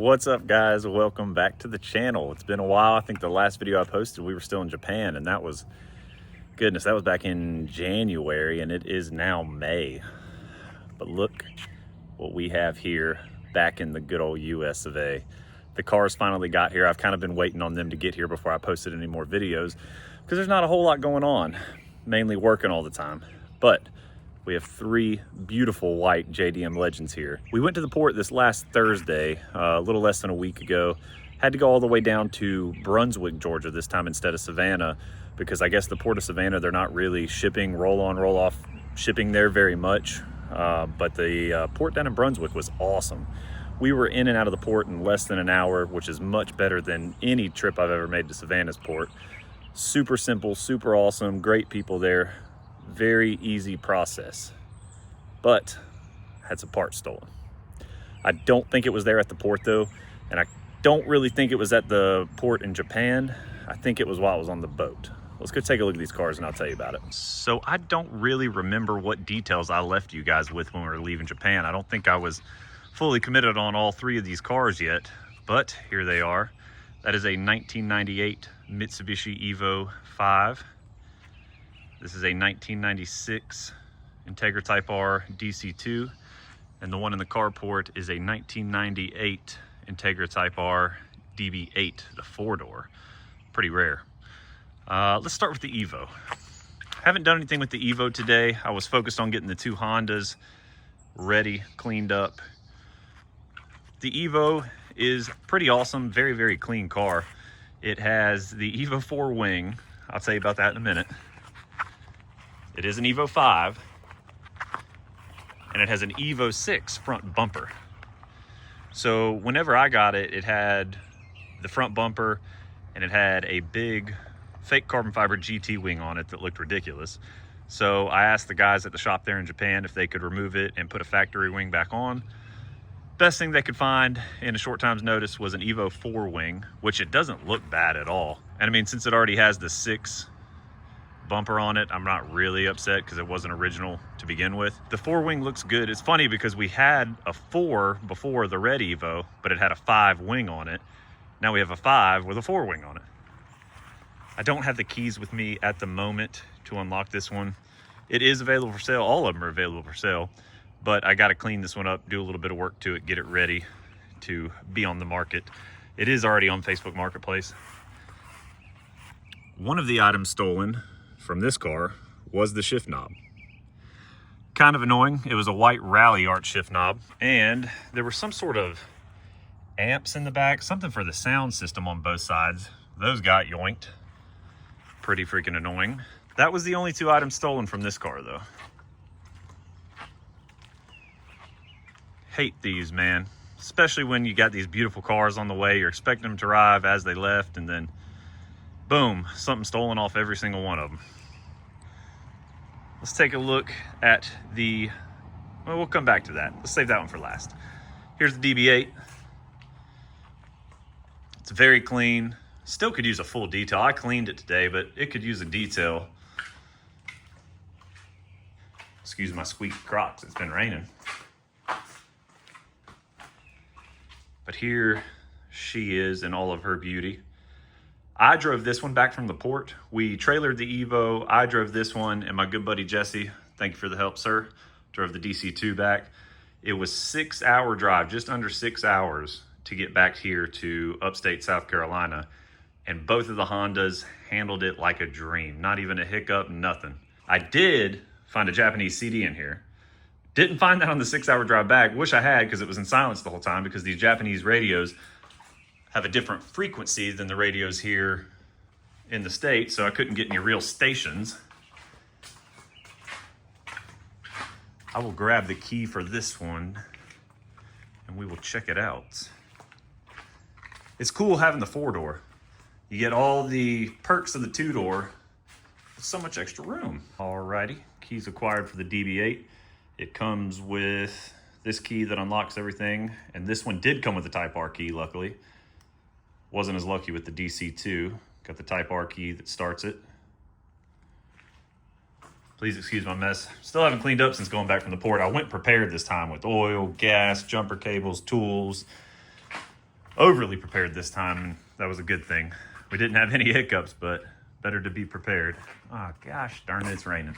What's up, guys? Welcome back to the channel. It's been a while. I think the last video I posted, we were still in Japan, and that was, goodness, that was back in January, and it is now May. But look what we have here back in the good old US of A. The cars finally got here. I've kind of been waiting on them to get here before I posted any more videos because there's not a whole lot going on, mainly working all the time. But we have three beautiful white JDM Legends here. We went to the port this last Thursday, a little less than a week ago. Had to go all the way down to Brunswick, Georgia this time instead of Savannah, because I guess the port of Savannah, they're not really shipping roll-on, roll-off shipping there very much. But the port down in Brunswick was awesome. We were in and out of the port in less than an hour, which is much better than any trip I've ever made to Savannah's port. Super simple, super awesome, great people there. Very easy process, but had some parts stolen. I don't think it was there at the port though, and I don't really think it was at the port in Japan. I think it was while I was on the boat. Let's go take a look at these cars and I'll tell you about it. So I don't really remember what details I left you guys with when we were leaving Japan. I don't think I was fully committed on all three of these cars yet, but here they are. That is a 1998 Mitsubishi Evo 5. This is a 1996 Integra Type R DC2, and the one in the carport is a 1998 Integra Type R DB8, the 4-door. Pretty rare. Let's start with the Evo. Haven't done anything with the Evo today. I was focused on getting the two Hondas ready, cleaned up. The Evo is pretty awesome, very, very clean car. It has the Evo 4 wing. I'll tell you about that in a minute. It is an Evo 5, and it has an Evo 6 front bumper. So whenever I got it, it had the front bumper, and it had a big fake carbon fiber GT wing on it that looked ridiculous. So I asked the guys at the shop there in Japan if they could remove it and put a factory wing back on. Best thing they could find in a short time's notice was an Evo 4 wing, which it doesn't look bad at all. And I mean, since it already has the 6 bumper on it, I'm not really upset because it wasn't original to begin with. The 4 wing looks good. It's funny because we had a 4 before the red Evo, but it had a 5 wing on it. Now we have a 5 with a 4 wing on it. I don't have the keys with me at the moment to unlock this one. It is available for sale. All of them are available for sale, but I got to clean this one up, do a little bit of work to it, get it ready to be on the market. It is already on Facebook Marketplace. One of the items stolen from this car was the shift knob. Kind of annoying. It was a white rally art shift knob, and there were some sort of amps in the back, something for the sound system on both sides. Those got yoinked. Pretty freaking annoying. That was the only two items stolen from this car though. Hate these, man. Especially when you got these beautiful cars on the way, you're expecting them to arrive as they left, and then boom, something stolen off every single one of them. Let's take a look at the, well, we'll come back to that. Let's save that one for last. Here's the DB8. It's very clean. Still could use a full detail. I cleaned it today, but it could use a detail. Excuse my squeaky Crocs, it's been raining. But here she is in all of her beauty. I drove this one back from the port. We trailered the Evo. I drove this one, and my good buddy Jesse, thank you for the help, sir, drove the DC2 back. It was 6-hour drive, just under 6 hours to get back here to upstate South Carolina. And both of the Hondas handled it like a dream. Not even a hiccup, nothing. I did find a Japanese CD in here. Didn't find that on the 6-hour drive back. Wish I had, because it was in silence the whole time, because these Japanese radios have a different frequency than the radios here in the States, so I couldn't get any real stations. I will grab the key for this one and we will check it out. It's cool having the 4-door. You get all the perks of the 2-door with so much extra room. Alrighty, keys acquired for the DB8. It comes with this key that unlocks everything, and this one did come with the Type R key, luckily. Wasn't as lucky with the DC2. Got the Type R key that starts it. Please excuse my mess. Still haven't cleaned up since going back from the port. I went prepared this time with oil, gas, jumper cables, tools. overly prepared this time, and that was a good thing. We didn't have any hiccups, but better to be prepared. Oh gosh, darn it, it's raining.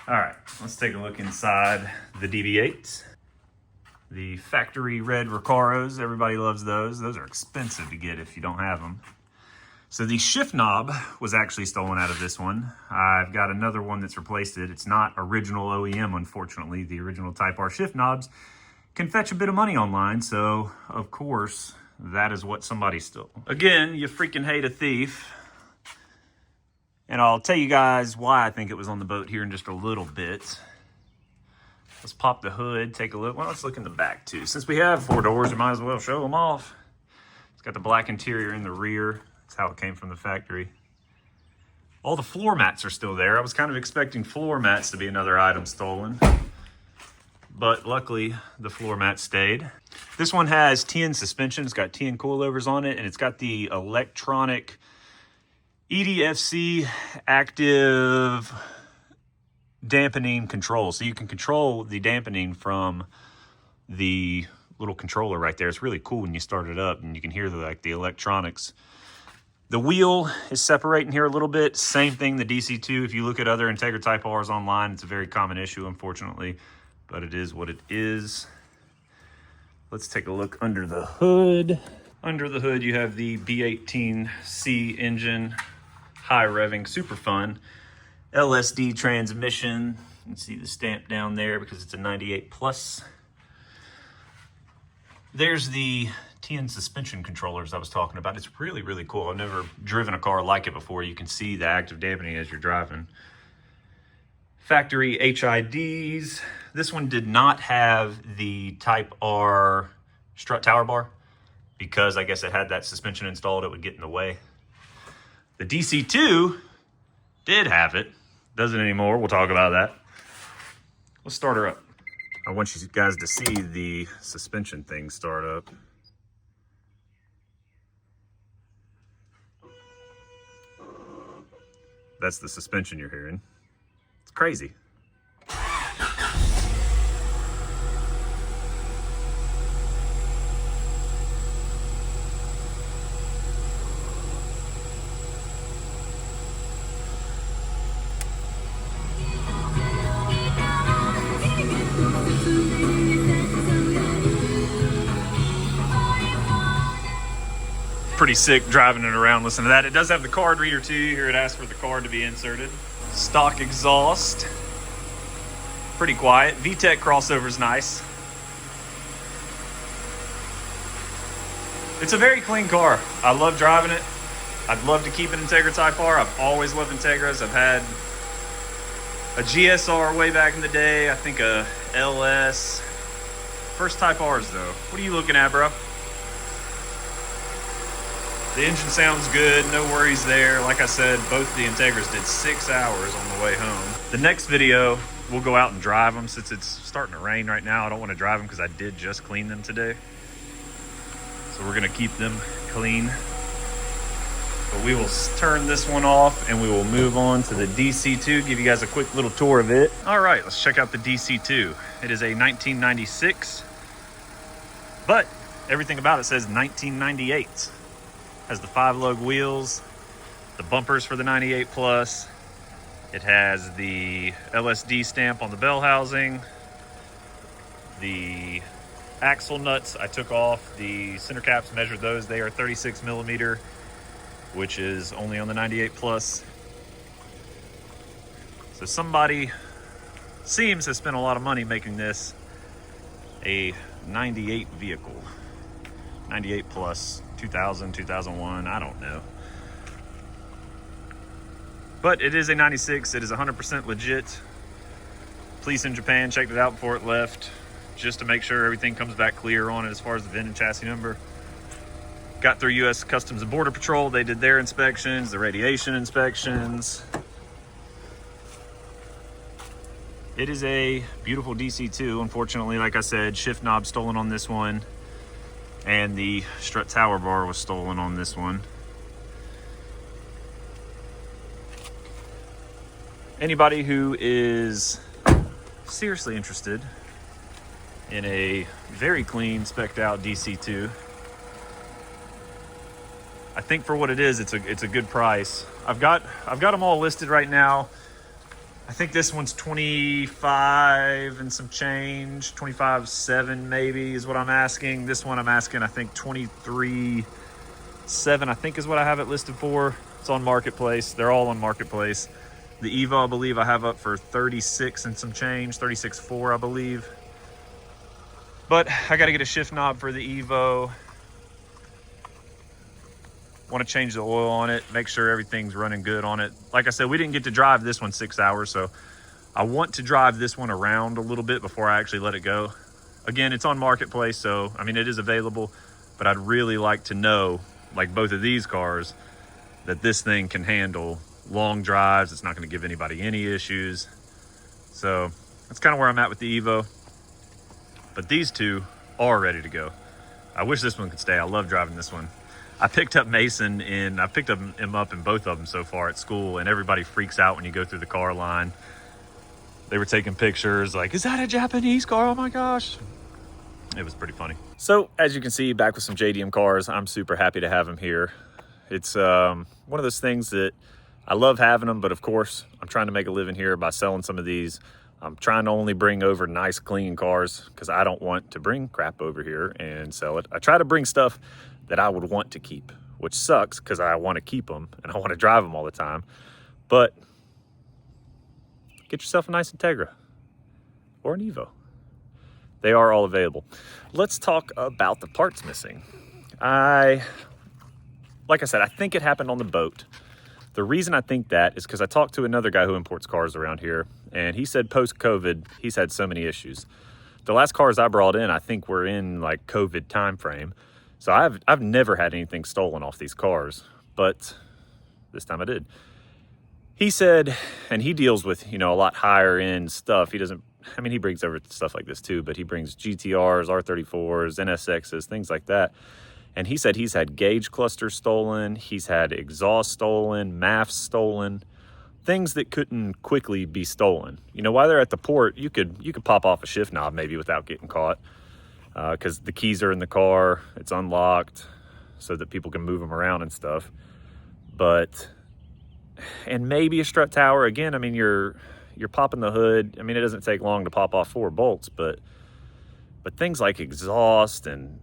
All right, let's take a look inside the DB8. The factory red Recaros, everybody loves those. Those are expensive to get if you don't have them. So the shift knob was actually stolen out of this one. I've got another one that's replaced it. It's not original OEM, unfortunately. The original Type R shift knobs can fetch a bit of money online, so of course, that is what somebody stole. Again, you freaking hate a thief. And I'll tell you guys why I think it was on the boat here in just a little bit. Let's pop the hood, take a look. Well, let's look in the back too. Since we have 4 doors, we might as well show them off. It's got the black interior in the rear. That's how it came from the factory. All the floor mats are still there. I was kind of expecting floor mats to be another item stolen, but luckily the floor mat stayed. This one has TN suspension. It's got TN coilovers on it, and it's got the electronic EDFC active dampening control. So you can control the dampening from the little controller right there. It's really cool when you start it up and you can hear the electronics. The wheel is separating here a little bit. Same thing, the DC2. If you look at other Integra Type Rs online, it's a very common issue, unfortunately, but it is what it is. Let's take a look under the hood. Under the hood, you have the B18C engine, high revving, super fun. LSD transmission. You can see the stamp down there because it's a 98 plus. There's the TN suspension controllers I was talking about. It's really, really cool. I've never driven a car like it before. You can see the active dampening as you're driving. Factory HIDs. This one did not have the Type R strut tower bar because I guess it had that suspension installed. It would get in the way. The DC2 did have it. Doesn't anymore. We'll talk about that. Let's start her up. I want you guys to see the suspension thing start up. That's the suspension you're hearing. It's crazy. Pretty sick driving it around, listen to that. It does have the card reader too. Here it asks for the card to be inserted. Stock exhaust. Pretty quiet. VTEC crossover's nice. It's a very clean car. I love driving it. I'd love to keep an Integra Type R. I've always loved Integras. I've had a GSR way back in the day. I think a LS. First Type Rs though. What are you looking at, bro? The engine sounds good, no worries there. Like I said, both the Integras did 6 hours on the way home. The next video, we'll go out and drive them. Since it's starting to rain right now, I don't want to drive them because I did just clean them today. So we're gonna keep them clean. But we will turn this one off and we will move on to the DC2, give you guys a quick little tour of it. All right, let's check out the DC2. It is a 1996, but everything about it says 1998. Has the 5-lug wheels, the bumpers for the 98 plus. It has the LSD stamp on the bell housing. The axle nuts I took off. The center caps, measured those. They are 36 millimeter, which is only on the 98 plus. So somebody seems to spend a lot of money making this a 98 vehicle. 98 plus, 2000, 2001, I don't know. But it is a 96, it is 100% legit. Police in Japan checked it out before it left, just to make sure everything comes back clear on it as far as the VIN and chassis number. Got through U.S. Customs and Border Patrol, they did their inspections, the radiation inspections. It is a beautiful DC2. Unfortunately, like I said, shift knob stolen on this one. And the strut tower bar was stolen on this one. Anybody who is seriously interested in a very clean, spec'd out DC2, I think for what it is, it's a good price. I've got them all listed right now. I think this one's 25 and some change, 25.7 maybe is what I'm asking. This one I'm asking, I think 23.7 I think is what I have it listed for. It's on Marketplace. They're all on Marketplace. The Evo I believe I have up for 36 and some change, 36.4 I believe. But I got to get a shift knob for the Evo. Want to change the oil on it, make sure everything's running good on it. Like I said, we didn't get to drive this one 6 hours, so I want to drive this one around a little bit before I actually let it go. Again, it's on Marketplace, so I mean it is available, but I'd really like to know, like both of these cars, that this thing can handle long drives. It's not going to give anybody any issues. So that's kind of where I'm at with the Evo. But these two are ready to go. I wish this one could stay. I love driving this one. I picked up Mason and I picked him up in both of them so far at school, and everybody freaks out when you go through the car line. They were taking pictures like, is that a Japanese car? Oh my gosh. It was pretty funny. So as you can see, back with some JDM cars. I'm super happy to have them here. It's one of those things that I love having them, but of course I'm trying to make a living here by selling some of these. I'm trying to only bring over nice, clean cars because I don't want to bring crap over here and sell it. I try to bring stuff that I would want to keep, which sucks because I want to keep them and I want to drive them all the time. But get yourself a nice Integra or an Evo. They are all available. Let's talk about the parts missing. Like I said, I think it happened on the boat. The reason I think that is because I talked to another guy who imports cars around here, and he said post-COVID, he's had so many issues. The last cars I brought in, I think were in like COVID time frame. So I've never had anything stolen off these cars, but this time I did. He said, and he deals with, you know, a lot higher end stuff. He doesn't, I mean, he brings over stuff like this too, but he brings GTRs, R34s, NSXs, things like that. And he said he's had gauge clusters stolen, he's had exhaust stolen, MAFs stolen, things that couldn't quickly be stolen. You know, while they're at the port, you could pop off a shift knob maybe without getting caught, because the keys are in the car, it's unlocked, so that people can move them around and stuff. And maybe a strut tower, again, I mean, you're popping the hood. I mean, it doesn't take long to pop off 4 bolts, but things like exhaust and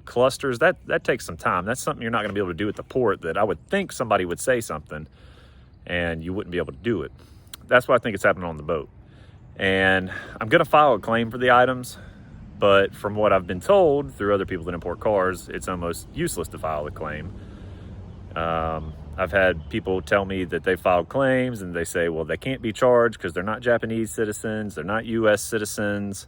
clusters, that takes some time. That's something you're not going to be able to do at the port that I would think somebody would say something and you wouldn't be able to do it. That's why I think it's happening on the boat. And I'm going to file a claim for the items, but from what I've been told through other people that import cars, it's almost useless to file a claim. I've had people tell me that they filed claims and they say, well, they can't be charged because they're not Japanese citizens, they're not US citizens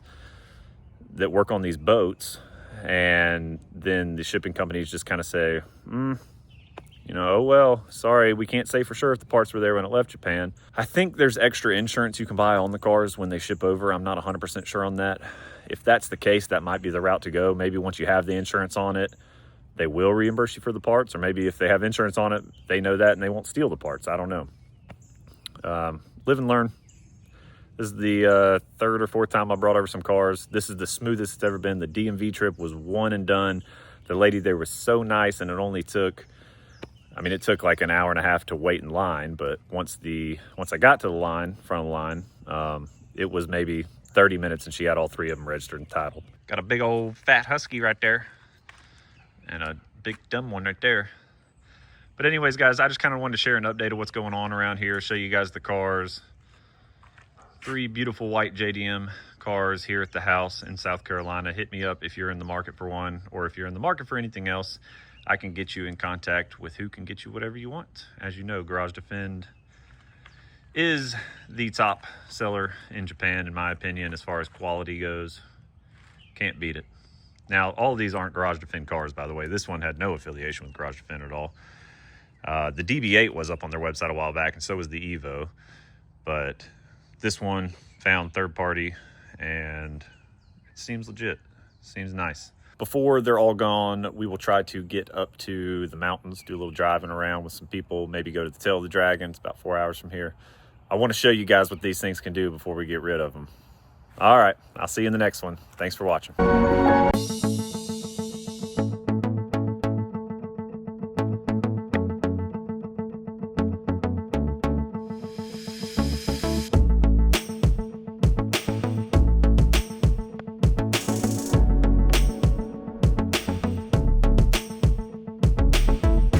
that work on these boats. And then the shipping companies just kind of say, you know, oh, well, sorry, we can't say for sure if the parts were there when it left Japan. I think there's extra insurance you can buy on the cars when they ship over. I'm not 100% sure on that. If that's the case, that might be the route to go. Maybe once you have the insurance on it, they will reimburse you for the parts, or maybe if they have insurance on it, they know that and they won't steal the parts. I don't know. Live and learn. This is the third or fourth time I brought over some cars. This is the smoothest it's ever been. The DMV trip was one and done. The lady there was so nice, and it only took, I mean, it took like an hour and a half to wait in line, but once I got to the line, front of the line, it was maybe 30 minutes and she had all 3 of them registered and titled. Got a big old fat husky right there and a big dumb one right there. But anyways, guys, I just kind of wanted to share an update of what's going on around here, show you guys the cars. 3 beautiful white JDM cars here at the house in South Carolina. Hit me up if you're in the market for one, or if you're in the market for anything else. I can get you in contact with who can get you whatever you want. As you know, Garage Defend is the top seller in Japan, in my opinion, as far as quality goes. Can't beat it. Now, all of these aren't Garage Defend cars, by the way. This one had no affiliation with Garage Defend at all. The DB8 was up on their website a while back, and so was the Evo. But this one found third party, and it seems legit. Seems nice. Before they're all gone, we will try to get up to the mountains, do a little driving around with some people, maybe go to the Tail of the Dragon. It's about 4 hours from here. I want to show you guys what these things can do before we get rid of them. All right, I'll see you in the next one. Thanks for watching.